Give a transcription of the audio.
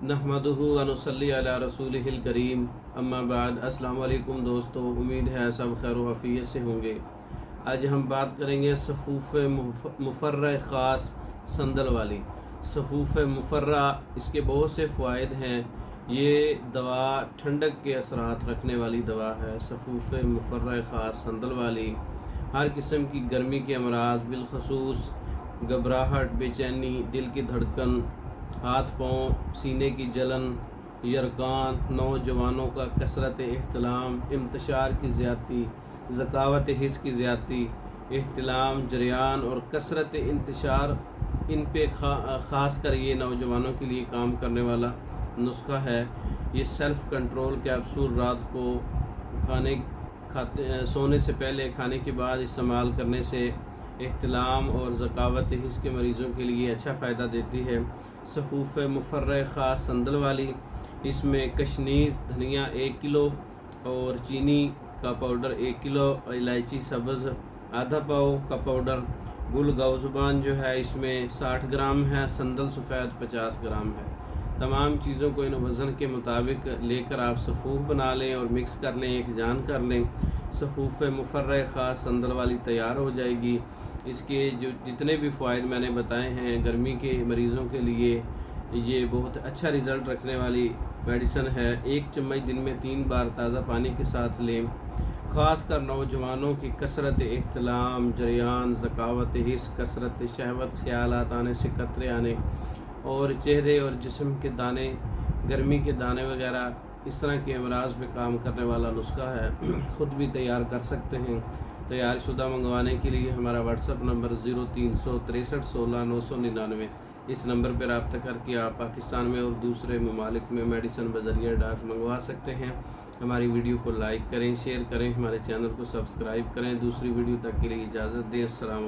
नहमदुहु व नुसल्ली अला रसूलिहिल करीम अम्मा बाद। अस्सलाम वालेकुम दोस्तों, उम्मीद है सब खैर व आफियत से होंगे। आज हम बात करेंगे सफ़ूफ़ मुफ़र्रा ख़ास संदल वाली। सफ़ूफ़ मुफ़र्रा, इसके बहुत से फ़वाइद हैं। ये दवा ठंडक के असरात रखने वाली दवा है। सफ़ूफ़ मुफ़र्रा ख़ास संदल वाली हर किस्म की गर्मी के अमराज, बिलखसूस घबराहट, बेचैनी, दिल की धड़कन, हाथ पाँव, सीने की जलन, यरकान, नौजवानों का कसरत एहतलाम, इंतशार की ज़्यादती, ज़कावत हिस्स की ज़्यादती, एहतलाम, जरियान और कसरत इंतशार, इन पे ख़ास कर ये नौजवानों के लिए काम करने वाला नुस्खा है। ये सेल्फ़ कंट्रोल कैप्सूल रात को सोने से पहले, खाने के बाद इस्तेमाल करने से एहतलाम और ज़कावत हिस्स के मरीज़ों के लिए अच्छा फ़ायदा देती है। सफ़ूफ़ मुफ़र्रा ख़ास संदल वाली, इसमें कशनीज़ धनिया 1 किलो और चीनी का पाउडर 1 किलो, इलायची सब्ज़ आधा पाव का पाउडर, गुल गौज़बान जो है इसमें 60 ग्राम है, संदल सफ़ेद 50 ग्राम है। तमाम चीज़ों को इन वज़न के मुताबिक लेकर आप सफ़ूफ़ बना लें और मिक्स कर लें, एक जान कर लें। सफ़ूफ़ मुफ़र्रा ख़ास संदल वाली तैयार हो जाएगी। इसके जो जितने भी फ़वाइद मैंने बताए हैं, गर्मी के मरीज़ों के लिए ये बहुत अच्छा रिज़ल्ट रखने वाली मेडिसन है। 1 चम्मच दिन में 3 बार ताज़ा पानी के साथ लें। ख़ास कर नौजवानों की कसरत एहतलाम, जरियान, ज़कावत हिस्स, कसरत शहवत, ख़यालात आने से कतरे आने और चेहरे और जिस्म के दाने, गर्मी के दाने वगैरह, इस तरह के अमराज पे काम करने वाला नुस्खा है। ख़ुद भी तैयार कर सकते हैं। तैयार शुदा मंगवाने के लिए हमारा व्हाट्सअप नंबर 0363 16 999, इस नंबर पर रब्ता करके आप पाकिस्तान में और दूसरे ममालिक में मेडिसन बज़रिया डाक मंगवा सकते हैं। हमारी वीडियो को लाइक करें, शेयर करें, हमारे चैनल को सब्सक्राइब करें। दूसरी वीडियो तक के लिए इजाज़त दें। अस्सलाम।